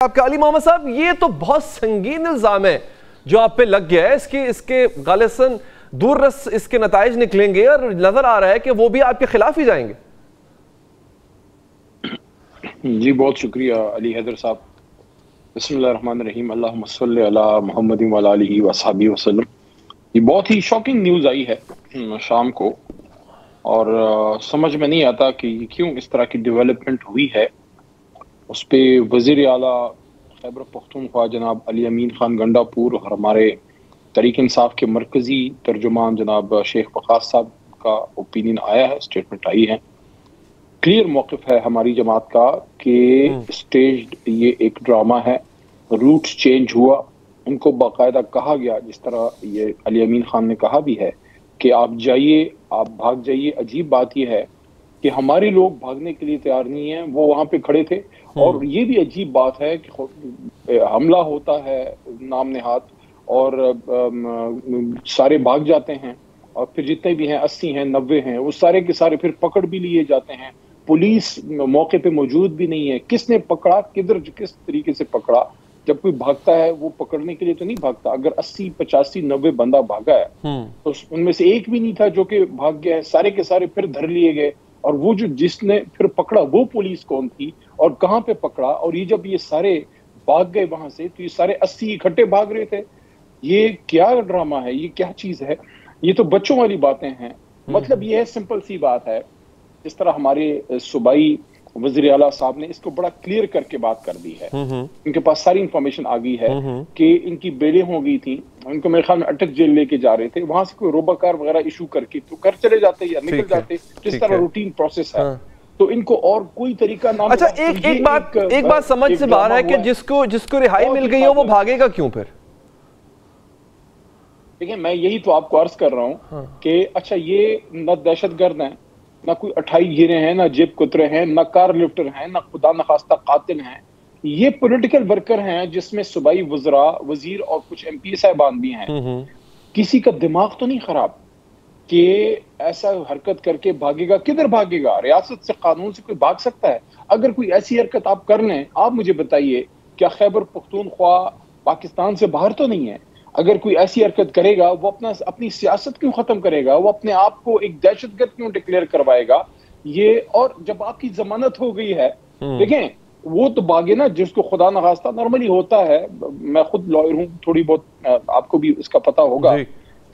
آپ کا علی محمد صاحب، یہ تو بہت سنگین الزام ہے جو آپ پہ لگ گیا ہے. اس کے غالباً دور رس اس کے نتائج نکلیں گے اور نظر آ رہا ہے کہ وہ بھی آپ کے خلاف ہی جائیں گے. جی بہت شکریہ علی حیدر صاحب. بسم اللہ الرحمن الرحیم. اللہم صلی علی محمد وعلی آلہ وصحبہ وسلم. یہ بہت ہی شاکنگ نیوز آئی ہے شام کو، اور سمجھ میں نہیں آتا کہ کیوں اس طرح کی ڈیولپمنٹ ہوئی ہے. اس پہ وزیر اعلیٰ خیبر پختونخوا جناب علی امین خان گنڈا پور اور ہمارے تحریک انصاف کے مرکزی ترجمان جناب شیخ وقاص صاحب کا اوپینین آیا ہے، اسٹیٹمنٹ آئی ہے. کلیئر موقف ہے ہماری جماعت کا کہ اسٹیجڈ یہ ایک ڈرامہ ہے، روٹ چینج ہوا. ان کو باقاعدہ کہا گیا، جس طرح یہ علی امین خان نے کہا بھی ہے کہ آپ جائیے، آپ بھاگ جائیے. عجیب بات یہ ہے کہ ہمارے لوگ بھاگنے کے لیے تیار نہیں ہیں، وہ وہاں پہ کھڑے تھے. اور یہ بھی عجیب بات ہے کہ حملہ ہوتا ہے نام نہاد اور سارے بھاگ جاتے ہیں، اور پھر جتنے بھی ہیں 80 ہیں 90 ہیں وہ سارے کے سارے پھر پکڑ بھی لیے جاتے ہیں. پولیس موقع پہ موجود بھی نہیں ہے. کس نے پکڑا، کدھر کس طریقے سے پکڑا؟ جب کوئی بھاگتا ہے وہ پکڑنے کے لیے تو نہیں بھاگتا. اگر 80 85 90 بندہ بھاگا ہے تو ان میں سے ایک بھی نہیں تھا جو کہ بھاگ گیا ہے. سارے کے سارے پھر دھر لیے گئے. اور وہ جس نے پھر پکڑا وہ پولیس کون تھی اور کہاں پہ پکڑا؟ اور یہ جب یہ سارے بھاگ گئے وہاں سے تو یہ سارے 80 اکٹھے بھاگ رہے تھے. یہ کیا ڈرامہ ہے؟ یہ کیا چیز ہے؟ یہ تو بچوں والی باتیں ہیں. مطلب یہ ہے، سمپل سی بات ہے. اس طرح ہمارے صوبائی وزیر اعلیٰ صاحب نے اس کو بڑا کلیئر کر کے بات کر دی ہے. ان کے پاس ساری انفارمیشن آ گئی ہے کہ ان کی بیلیں ہو گئی تھی، ان کو میرے خیال میں اٹک جیل لے کے جا رہے تھے. وہاں سے کوئی روبا کار وغیرہ ایشو کر کے تو کر چلے جاتے یا نکل جاتے، جس طرح روٹین پروسیس ہے. تو ان کو اور کوئی طریقہ نہ. اچھا، ایک بات سمجھ سے باہر ہے کہ جس کو رہائی مل گئی ہو وہ بھاگے گا کیوں پھر؟ دیکھیں، میں یہی تو آپ کو عرض کر رہا ہوں کہ اچھا یہ نہ دہشت گرد ہیں، نہ کوئی 28 گیرے ہیں، نہ جیب کترے ہیں، نہ کار لفٹر ہیں، نہ خدا نخواستہ قاتل ہیں. یہ پولیٹیکل ورکر ہیں جس میں صوبائی وزراء، وزیر اور کچھ ایم پی صاحبان بھی ہیں. کسی کا دماغ تو نہیں خراب کہ ایسا حرکت کر کے بھاگے گا؟ کدھر بھاگے گا؟ ریاست سے، قانون سے کوئی بھاگ سکتا ہے؟ اگر کوئی ایسی حرکت آپ کر لیں، آپ مجھے بتائیے کیا خیبر پختونخوا پاکستان سے باہر تو نہیں ہے؟ اگر کوئی ایسی حرکت کرے گا وہ اپنی سیاست کیوں ختم کرے گا؟ وہ اپنے آپ کو ایک دہشت گرد کیوں ڈکلیئر کروائے گا؟ یہ اور جب آپ کی ضمانت ہو گئی ہے، دیکھیں وہ تو باغے نا جس کو خدا نخواستہ نارملی ہوتا ہے. میں خود لائر ہوں، تھوڑی بہت آپ کو بھی اس کا پتہ ہوگا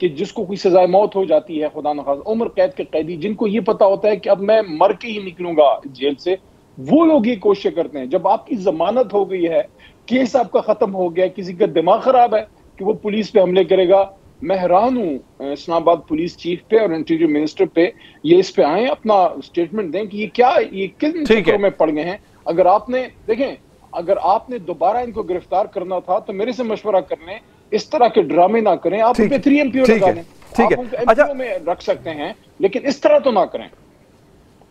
کہ جس کو کوئی سزائے موت ہو جاتی ہے، خدا نخواستہ عمر قید کے قیدی، جن کو یہ پتا ہوتا ہے کہ اب میں مر کے ہی نکلوں گا جیل سے، وہ لوگ یہ کوشش کرتے ہیں. جب آپ کی ضمانت ہو گئی ہے، کیس آپ کا ختم ہو گیا، کسی کا دماغ خراب ہے کہ وہ پولیس پہ حملے کرے گا. میں حیران ہوں اسلام آباد پولیس چیف پہ اور انٹیریئر منسٹر پہ. یہ اس پہ آئیں، اپنا اسٹیٹمنٹ دیں کہ یہ کن چکروں میں پڑ گئے ہیں. اگر آپ نے دیکھیں، اگر آپ نے دوبارہ ان کو گرفتار کرنا تھا تو میرے سے مشورہ کر لیں، اس طرح کے ڈرامے نہ کریں. آپ ان پہ 3 MPO لگا لیں، آپ ان کو MPO میں رکھ سکتے ہیں، لیکن اس طرح تو نہ کریں.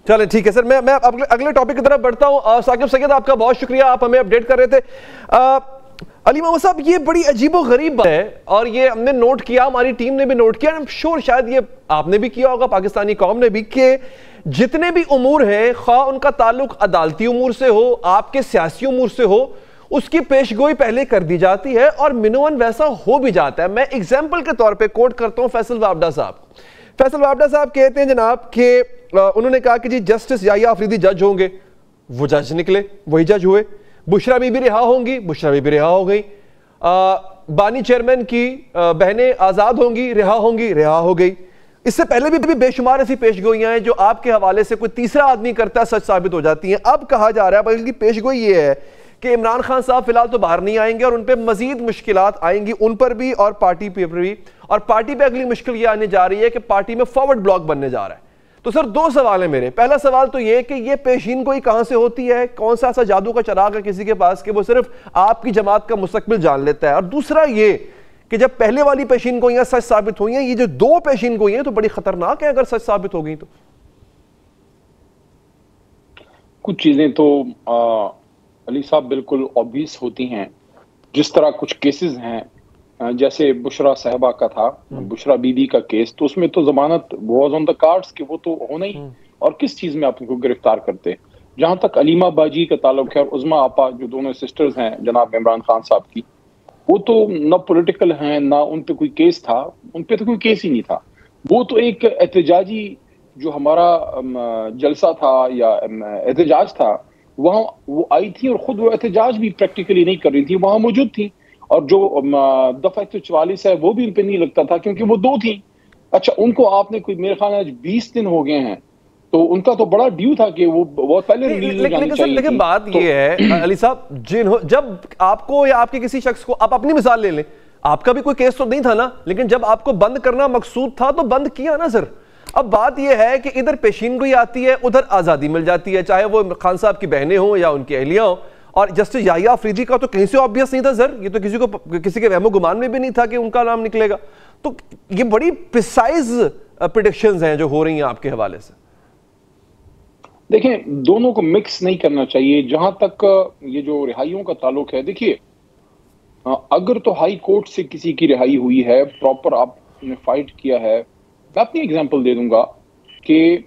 چلیں ٹھیک ہے سر، میں اگلے ٹاپک کی طرف بڑھتا ہوں. ثاقب سید، آپ کا بہت شکریہ، آپ ہمیں اپڈیٹ کر رہے تھے. علی محمد صاحب، یہ بڑی عجیب و غریب بات ہے اور یہ ہم نے نوٹ کیا، ہماری ٹیم نے بھی نوٹ کیا، شور شاید یہ آپ نے بھی کیا ہوگا، پاکستانی قوم نے بھی، کہ جتنے بھی امور ہیں، خواہ ان کا تعلق عدالتی امور سے ہو، آپ کے سیاسی امور سے ہو، اس کی پیشگوئی پہلے کر دی جاتی ہے اور منون ویسا ہو بھی جاتا ہے. میں ایگزامپل کے طور پہ کوٹ کرتا ہوں فیصل وابڈہ صاحب. فیصل وابڈہ صاحب کہتے ہیں جناب کہ انہوں نے کہا کہ جی جسٹس یحییٰ آفریدی جج ہوں گے، وہ جج نکلے، وہی جج ہوئے. بشرا بی بی رہا ہوں گی، بشرا بی بی رہا ہو گئی. بانی چیئرمین کی بہنیں آزاد ہوں گی، رہا ہوں گی، رہا ہو گئی. اس سے پہلے بھی بے شمار ایسی پیشگوئیاں ہیں جو آپ کے حوالے سے کوئی تیسرا آدمی کرتا ہے سچ ثابت ہو جاتی ہیں. اب کہا جا رہا ہے، بلکہ پیشگوئی یہ ہے کہ عمران خان صاحب فی الحال تو باہر نہیں آئیں گے اور ان پہ مزید مشکلات آئیں گی، ان پر بھی اور پارٹی پہ بھی. اور پارٹی پہ اگلی مشکل یہ آنے جا رہی ہے کہ پارٹی میں فارورڈ بلاک بننے جا رہا ہے. تو سر 2 سوال ہیں میرے. پہلا سوال تو یہ کہ یہ پیشین گوئی کہاں سے ہوتی ہے؟ کون سا ایسا جادو کا چراغ ہے کسی کے پاس کہ وہ صرف آپ کی جماعت کا مستقبل جان لیتا ہے؟ اور دوسرا یہ کہ جب پہلے والی پیشین گوئیاں سچ ثابت ہوئی ہیں، یہ جو 2 پیشین گوئیاں ہیں تو بڑی خطرناک ہیں اگر سچ ثابت ہو گئی تو. کچھ چیزیں تو علی صاحب بالکل obvious ہوتی ہیں. جس طرح کچھ کیسز ہیں، جیسے بشرا صاحبہ کا تھا، بشرا بی بی کا کیس، تو اس میں تو ضمانت واز آن دا کارڈز کہ وہ تو ہونا ہی. اور کس چیز میں آپ ان کو گرفتار کرتے؟ جہاں تک علیمہ باجی کا تعلق ہے اور عظمیٰ آپا جو دونوں سسٹرز ہیں جناب عمران خان صاحب کی، وہ تو نہ پولیٹیکل ہیں نہ ان پہ کوئی کیس تھا، ان پہ تو کوئی کیس ہی نہیں تھا. وہ تو ایک احتجاجی جو ہمارا جلسہ تھا یا احتجاج تھا، وہاں وہ آئی تھی اور خود وہ احتجاج بھی پریکٹیکلی نہیں کر رہی تھی، وہاں موجود تھی. اور جو دفعہ 144 ہے وہ بھی ان پہ نہیں لگتا تھا کیونکہ وہ دو تھیں. اچھا ان کو آپ نے کوئی میرے خیال آج 20 دن ہو گئے ہیں، تو ان کا تو بڑا ڈیو تھا کہ وہ بہت پہلے ریلیز ہو جانی چاہیے تھی. لیکن بات یہ ہے علی صاحب، جب آپ کو یا آپ کے کسی شخص کو، آپ اپنی مثال لے لیں، آپ کا بھی کوئی کیس تو نہیں تھا نا، لیکن جب آپ کو بند کرنا مقصود تھا تو بند کیا نا سر. اب بات یہ ہے کہ ادھر پیشین گوئی آتی ہے، ادھر آزادی مل جاتی ہے، چاہے وہ خان صاحب کی بہنیں ہوں یا ان کی اہلیہ ہوں. اور جسٹس یحییٰ آفریدی کا تو کہیں سے آبویس نہیں تھا سر، یہ تو کسی کے وہم و گمان میں بھی نہیں تھا کہ ان کا نام نکلے گا. تو یہ بڑی پریسائز پریڈکشنز ہیں جو ہو رہی ہیں آپ کے حوالے سے. دیکھیں دونوں کو مکس نہیں کرنا چاہیے. جہاں تک یہ جو رہائیوں کا تعلق ہے، دیکھیے اگر تو ہائی کورٹ سے کسی کی رہائی ہوئی ہے، پراپر آپ نے فائٹ کیا ہے، میں اپنی ایگزامپل دے دوں گا کہ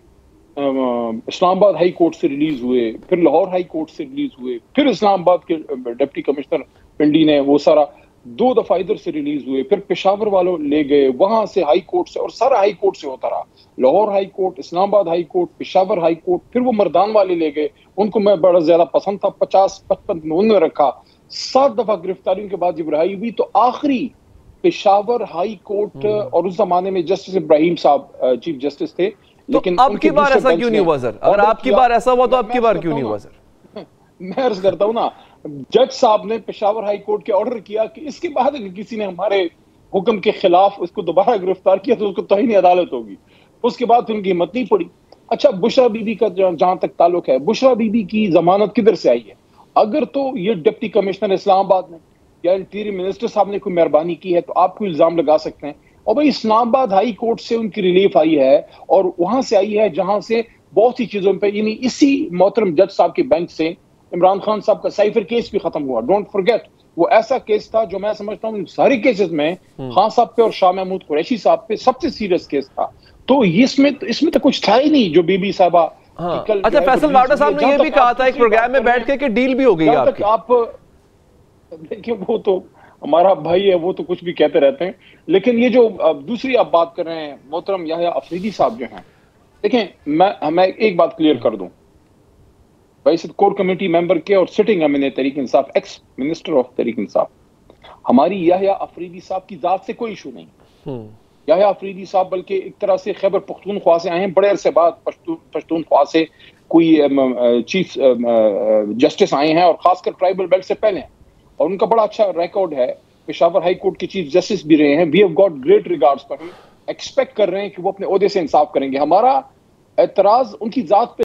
اسلام آباد ہائی کورٹ سے ریلیز ہوئے، پھر لاہور ہائی کورٹ سے ریلیز ہوئے، پھر اسلام آباد کے ڈپٹی کمشنر پنڈی نے وہ سارا 2 دفعہ ادھر سے ریلیز ہوئے، پھر پشاور والوں لے گئے وہاں سے ہائی کورٹ سے، اور سارا ہائی کورٹ سے ہوتا رہا. لاہور ہائی کورٹ، اسلام آباد high court, Peshawar high court, پھر وہ مردان والے لے گئے، ان کو میں بڑا زیادہ پسند تھا، 50-55 میں ان میں رکھا. 7 دفعہ گرفتاریوں کے بعد جب رہائی ہوئی تو آخری پشاور ہائی کورٹ، اور اس زمانے میں جسٹس ابراہیم صاحب چیف جسٹس تھے. لیکن اب کی بار ایسا کیوں نہیں ہوا سر؟ اگر آپ کی بار ایسا ہوا تو اب کی بار کیوں نہیں ہوا سر؟ میں عرض کرتا ہوں نا، جج صاحب نے پشاور ہائی کورٹ کے آرڈر کیا کہ اس کے بعد اگر کسی نے ہمارے حکم کے خلاف اس کو دوبارہ گرفتار کیا تو اس کو توہین عدالت ہوگی. اس کے بعد ان کی ہمت نہیں پڑی. اچھا بشرا بی بی کا جہاں تک تعلق ہے، بشرا بی بی کی ضمانت کدھر سے آئی ہے؟ اگر تو یہ ڈپٹی کمشنر اسلام آباد نے یا انٹیریئر منسٹر صاحب نے کوئی مہربانی کی ہے تو آپ کو الزام لگا سکتے ہیں. اور بھائی اسلام آباد ہائی کورٹ سے ان کی ریلیف آئی ہے اور وہاں سے آئی ہے جہاں سے بہت سی چیزوں پہ، یعنی اسی محترم جج صاحب کے بینچ سے عمران خان صاحب کا سائفر کیس بھی ختم ہوا. ڈونٹ فرگیٹ وہ ایسا کیس تھا جو میں سمجھتا ہوں ساری کیسز میں خان صاحب پہ اور شاہ محمود قریشی صاحب پہ سب سے سیریس کیس تھا. تو اس میں تو کچھ تھا ہی نہیں جو بی بی صاحبہ. اچھا فیصل واڈا صاحب نے یہ بھی کہا تھا ایک پروگرام میں بیٹھ کے کہ ڈیل بھی ہو گئی آپ کی. آپ دیکھیں وہ تو ہمارا بھائی ہے، وہ تو کچھ بھی کہتے رہتے ہیں. لیکن یہ جو دوسری آپ بات کر رہے ہیں محترم یحییٰ آفریدی صاحب جو ہیں، دیکھیں میں ایک بات کلیئر کر دوں. بھائی کور کمیٹی ممبر کے اور sitting M N a Tehreek Insaf, x minister of Tehreek Insaf, ہماری یحییٰ آفریدی صاحب کی ذات سے کوئی ایشو نہیں. یحییٰ آفریدی صاحب بلکہ ایک طرح سے خیبر پختونخوا سے آئے ہیں، بڑے عرصے بعد پشتونخوا سے کوئی چیف جسٹس آئے ہیں، اور خاص کر ٹرائبل بیلٹ سے پہلے ہیں، اور ان کا بڑا اچھا ریکارڈ ہے. پشاور ہائی کورٹ کے چیف جسٹس بھی رہے ہیں. We have got great regards پر ہم، ایکسپیکٹ کر رہے ہیں کہ وہ اپنے عہدے سے انصاف کریں گے. ہمارا اعتراض ان کی ذات پہ